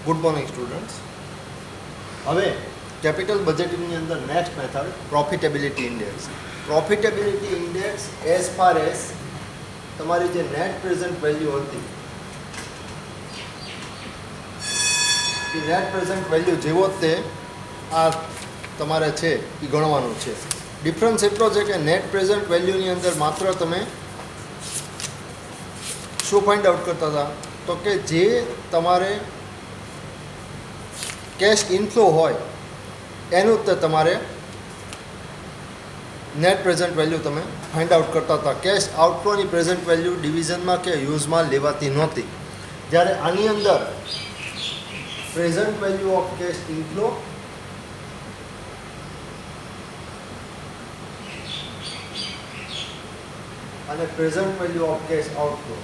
Good morning students. હવે capital બજેટિંગની અંદર next method profitability index. Profitability index as far as તમારી જે net present value હતી એ net present value જેવો જ તે આ તમારે છે એ ગણવાનું છે. ડિફરન્સ એટલો છે કે નેટ પ્રેઝન્ટ વેલ્યુની અંદર માત્ર તમે શું ફાઇન્ડ આઉટ કરતા હતા તો કે જે તમારે કેશ ઇનફ્લો હોય એનું જ તમારે નેટ પ્રેઝન્ટ વેલ્યુ તમે ફાઇન્ડ આઉટ કરતા હતા. કેશ આઉટફ્લોની પ્રેઝન્ટ વેલ્યુ ડિવિઝનમાં કે યુઝમાં લેવાતી નહોતી. જ્યારે આની અંદર present value of cash inflow અને present value of cash outflow.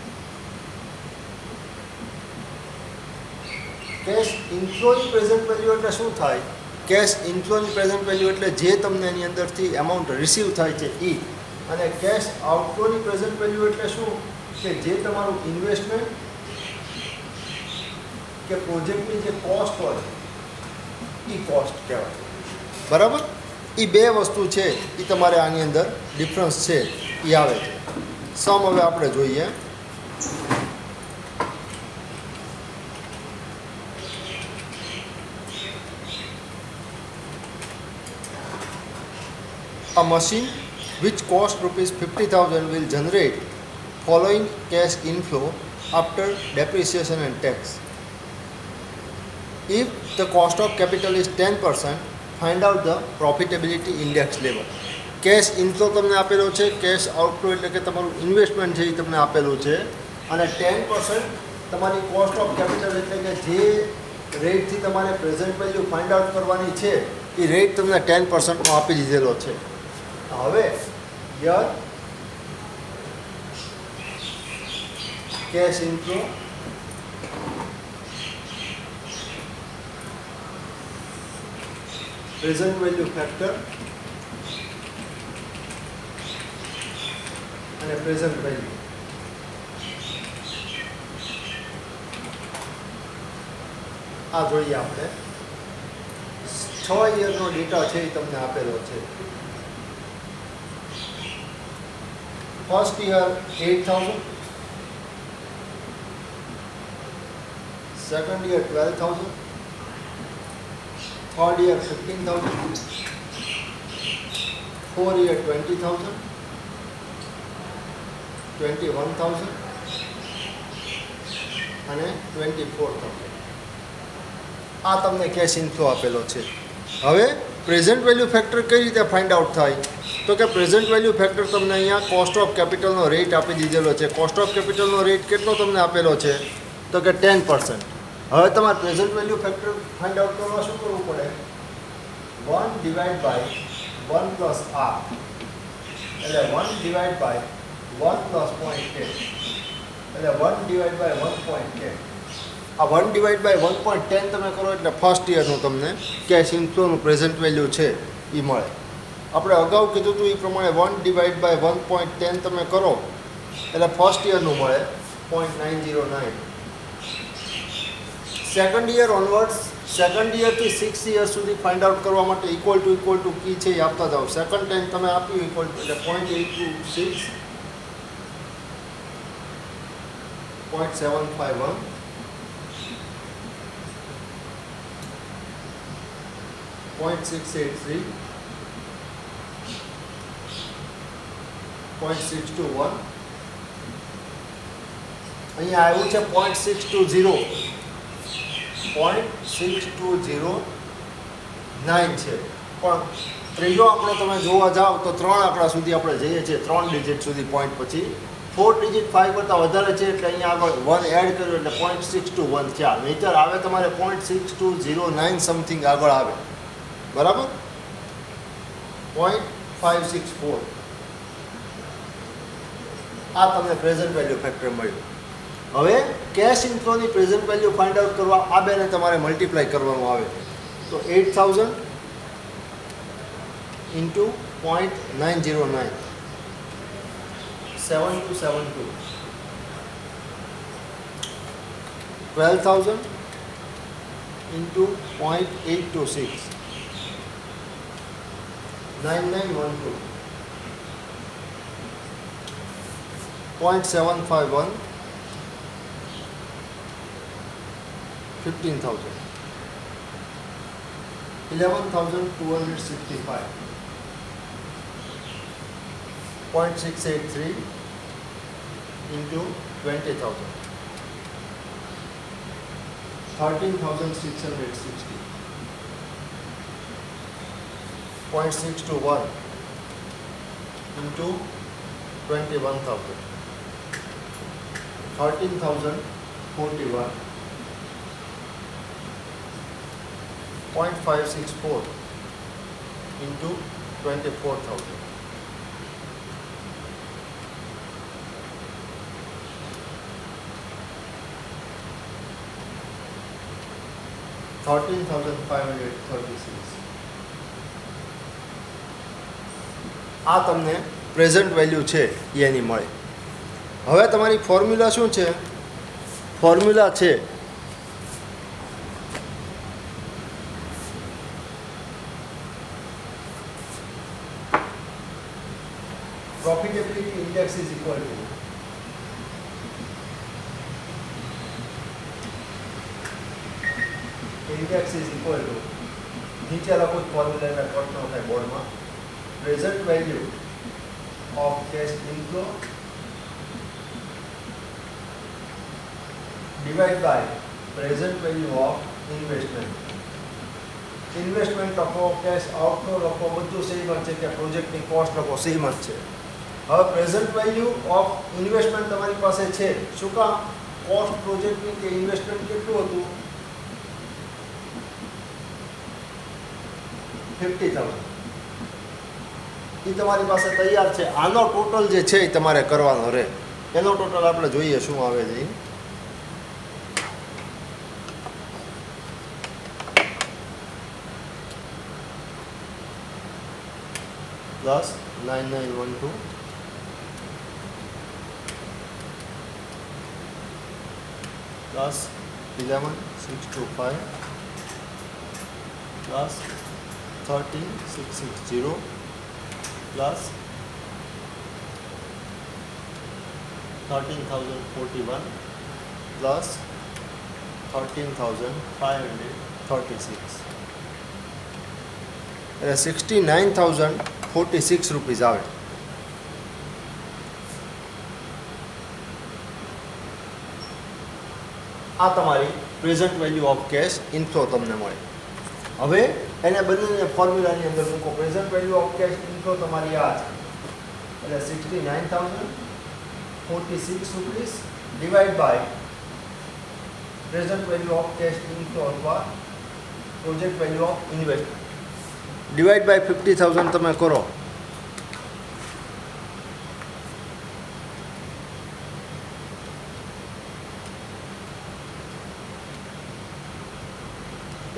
Cash ઇનફ્લોની પ્રેઝન્ટ વેલ્યુ એટલે શું થાય? કેશ ઇનફ્લોની પ્રેઝન્ટ વેલ્યુ એટલે જે તમને એની અંદરથી એમાઉન્ટ રિસીવ થાય છે એ. અને કેશ આઉટફ્લોની પ્રેઝન્ટ વેલ્યુ એટલે શું? કે જે તમારું ઇન્વેસ્ટમેન્ટ કે પ્રોજેક્ટની જે કોસ્ટ હોય એ કોસ્ટ કહેવાય. બરાબર? એ બે વસ્તુ છે એ તમારે આની અંદર ડિફરન્સ છે એ આવે છે. સમ હવે આપણે જોઈએ. A machine which cost rupees 50,000 will generate following cash inflow after depreciation and tax. If the cost of capital is 10%, find out the profitability index level. Cash inflow તમને આપેલો છે, કેશ આઉટફ્લો એટલે કે તમારું ઇન્વેસ્ટમેન્ટ છે એ તમને આપેલું છે, અને 10% તમારી કોસ્ટ ઓફ કેપિટલ એટલે કે જે રેટથી તમારે પ્રેઝન્ટ વેલ્યુ ફાઇન્ડ આઉટ કરવાની છે એ રેટ તમને 10% આપી દીધેલો છે. હવે year cash inflow present value factor અને પ્રેઝન્ટ વેલ્યુ. આ જોઈએ આપણે 6 યરનો ડેટા છે એ તમને આપેલો છે. First year 8,000, second year 12,000, third year 15,000, fourth year 20,000, 21,000 અને 24,000. આ તમને કેશ ઇનફ્લો આપેલો છે. હવે પ્રેઝન્ટ વેલ્યુ ફેક્ટર કઈ રીતે ફાઇન્ડ આઉટ થાય? તો કે પ્રેઝન્ટ વેલ્યુ ફેક્ટર તમને અહીંયા કોસ્ટ ઓફ કેપિટલનો રેટ આપી દીધેલો છે. કોસ્ટ ઓફ કેપિટલનો રેટ કેટલો તમને આપેલો છે? તો કે 10%. હવે તમારે present value factor find out કરવા શું કરવું પડે? 1 ડિવાઇડ બાય 1 પ્લસ આર એટલે 1 ડિવાઇડ બાય 1 પ્લસ 0.10 એટલે 1 ડિવાઇડ બાય 1.10. આ 1 ડિવાઇડ બાય 1.10 તમે કરો એટલે ફર્સ્ટ યરનું તમને કેશ ઇનફ્લોનું પ્રેઝન્ટ વેલ્યુ છે એ મળે. આપણે અગાઉ કીધું હતું એ પ્રમાણે 1 ડિવાઇડ બાય 1.10 તમે કરો એટલે ફર્સ્ટ યરનું મળે 0.909. સેકન્ડ યર ઓનવર્ડ્સ, સેકન્ડ યરથી 6 યર સુધી ફાઇન્ડ આઉટ કરવા માટે ઇક્વલ ટુ કી છે એ આપતા જાઓ. સેકન્ડ ટાઈમ તમે આપ્યું ઇક્વલ ટુ એટલે 0.826, 0.751, 0.683, 0.621. અહીંયા આવ્યું છે 0.620, 0.6209 છે. પણ ત્રીજો આંકડો તમે જોવા જાઓ તો 3 આંકડા સુધી આપણે જઈએ છીએ, 3 ડિજિટ સુધી. પોઈન્ટ પછી 4 ડિજિટ 5 કરતાં વધારે છે એટલે અહીંયા આગળ 1 એડ કર્યો એટલે 0.621 છે. નહીંતર આવે તમારે 0.6209 સમથિંગ આગળ આવે. બરાબર? 0.564. આ તમને પ્રેઝન્ટ વેલ્યુ ફેક્ટર મળ્યું. હવે કેશ ઇનફ્લોની પ્રેઝન્ટ વેલ્યુ ફાઇન્ડ આઉટ કરવા આ બેને તમારે મલ્ટીપ્લાય કરવાનું આવે. તો 8,000 into 0.909 7272 12,000 into 0.826, 9912, 0.751, 15,000, 11,265, 0.683 into 20,000, 13,660, 0.621 into 21,000, 13,041, 0.564 into 24,000, 13,536. આ તમને પ્રેઝન્ટ વેલ્યુ છે એ એની મળે. હવે તમારી ફોર્મ્યુલા શું છે? ફોર્મ્યુલા છે profitability index is equal to નીચે લખો ફોર્મ્યુલા એટલે કટ ન થાય બોર્ડમાં. Present value of cash inflow divide by present value of investment. Investment લખો, કેશ આઉટફ્લો લખો, બધું સેમ જ છે કે પ્રોજેક્ટની કોસ્ટ લખો સેમ જ છે. હવે પ્રેઝન્ટ વેલ્યુ ઓફ ઇન્વેસ્ટમેન્ટ તમારી પાસે છે. શું કામ? કોસ્ટ પ્રોજેક્ટની કે ઇન્વેસ્ટમેન્ટ કેટલું હતું? 50,000. એ તમારી પાસે તૈયાર છે. આનો ટોટલ જે છે એ તમારે કરવાનો રહે. એનો ટોટલ આપણે જોઈએ શું આવે છે. Plus 9912 plus 11,625 plus 13,660 plus 13,041 plus 13,536 એટલે 69,046 રૂપીસ આવે. આ તમારી present value of cash inflow તમને મળે. હવે એને બંનેને ફોર્મ્યુલાની અંદર મૂકો. Present value of cash inflow તમારી આ છે એટલે 69,046 rupees divide by present value of cash inflow અથવા project value of investment divide by 50,000 તમે કરો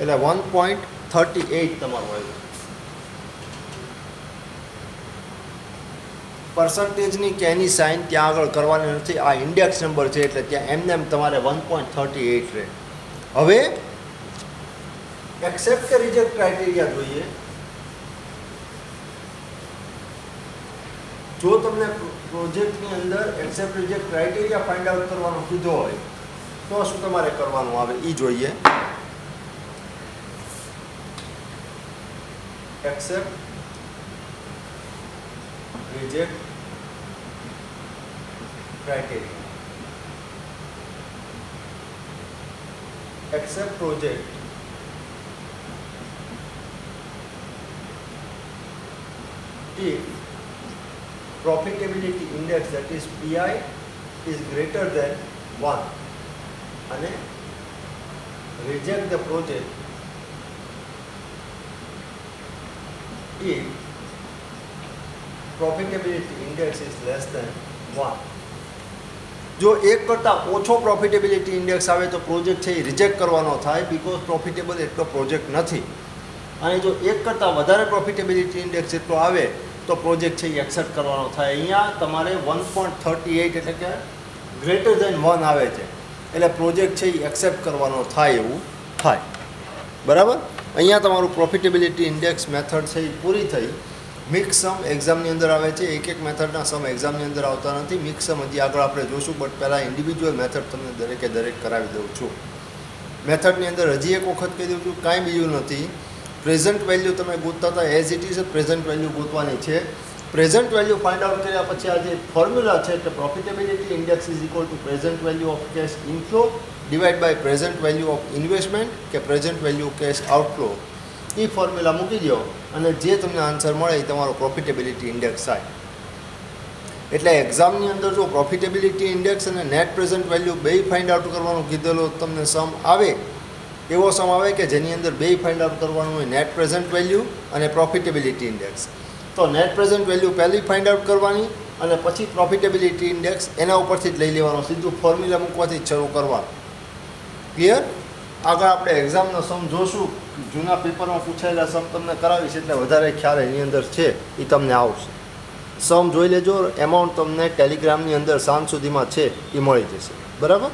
એટલે 1.38 તમારું આવ્યું. પર્સન્ટેજની કે એની સાઇન ત્યાં આગળ કરવાની નથી. આ ઇન્ડેક્સ નંબર છે એટલે ત્યાં એમને એમ તમારે 1.38 રહે. હવે એક્સેપ્ટ કે રિજેક્ટ ક્રાઇટેરિયા જોઈએ. જો તમને પ્રોજેક્ટની અંદર accept reject criteria find out કરવાનો કીધો હોય તો શું તમારે કરવાનું આવે એ જોઈએ. accept, reject criteria. Accept project if profitability index, that is PI, is greater than 1 and reject the project if profitability index is less than 1. જો એક કરતાં ઓછો પ્રોફિટેબિલિટી ઇન્ડેક્સ આવે તો પ્રોજેક્ટ છે એ રિજેક્ટ કરવાનો થાય, બિકોઝ પ્રોફિટેબલ એટલો પ્રોજેક્ટ નથી. અને જો એક કરતાં વધારે પ્રોફિટેબિલિટી ઇન્ડેક્સ એટલો આવે તો પ્રોજેક્ટ છે એ એક્સેપ્ટ કરવાનો થાય. અહીંયા તમારે 1.38 એટલે કે ગ્રેટર ધેન 1 આવે છે એટલે પ્રોજેક્ટ છે એ એક્સેપ્ટ કરવાનો થાય એવું થાય. બરાબર. અહીંયા તમારું પ્રોફિટેબિલિટી ઇન્ડેક્સ મેથડ છે એ પૂરી થઈ. મિક્સ સમ એક્ઝામની અંદર આવે છે. એક એક મેથડના સમ એક્ઝામની અંદર આવતા નથી. મિક્સ સમ હજી આગળ આપણે જોશું, બટ પહેલાં ઇન્ડિવિજ્યુઅલ મેથડ તમને દરેકે દરેક કરાવી દઉં છું. મેથડની અંદર હજી એક વખત કહી દઉં છું, કાંઈ બીજું નથી. પ્રેઝન્ટ વેલ્યુ તમે ગોતતા હતા as it is present value ગોતવાની છે. પ્રેઝન્ટ વેલ્યુ ફાઇન્ડ આઉટ કર્યા પછી આ જે ફોર્મ્યુલા છે કે profitability index is equal to present value of cash inflow divide by present value of investment કે પ્રેઝન્ટ વેલ્યુ કેશ આઉટફ્લો, એ ફોર્મ્યુલા મૂકી દો અને જે તમને આન્સર મળે એ તમારો પ્રોફિટેબિલિટી ઇન્ડેક્સ થાય. એટલે એક્ઝામની અંદર જો પ્રોફિટેબિલિટી ઇન્ડેક્સ અને નેટ પ્રેઝન્ટ વેલ્યુ બેય ફાઇન્ડ આઉટ કરવાનું કીધેલો તમને સમ આવે, એવો સમ આવે કે જેની અંદર બેય ફાઇન્ડ આઉટ કરવાનું હોય, નેટ પ્રેઝન્ટ વેલ્યુ અને પ્રોફિટેબિલિટી ઇન્ડેક્સ. તો નેટ પ્રેઝન્ટ વેલ્યુ પહેલી ફાઇન્ડ આઉટ કરવાની અને પછી પ્રોફિટેબિલિટી ઇન્ડેક્સ એના ઉપરથી જ લઈ લેવાનો, સીધું ફોર્મ્યુલા મૂકવાથી જ શરૂ કરવાનું. ક્લિયર? આગળ આપણે એક્ઝામનો સમ જોશું. જૂના પેપરમાં પૂછાયેલા સમ તમને કરાવીશ એટલે વધારે ખ્યાલ એની અંદર છે એ તમને આવશે. સમ જોઈ લેજો. એમાઉન્ટ તમને ટેલિગ્રામની અંદર સાંજ સુધીમાં છે એ મળી જશે. બરાબર.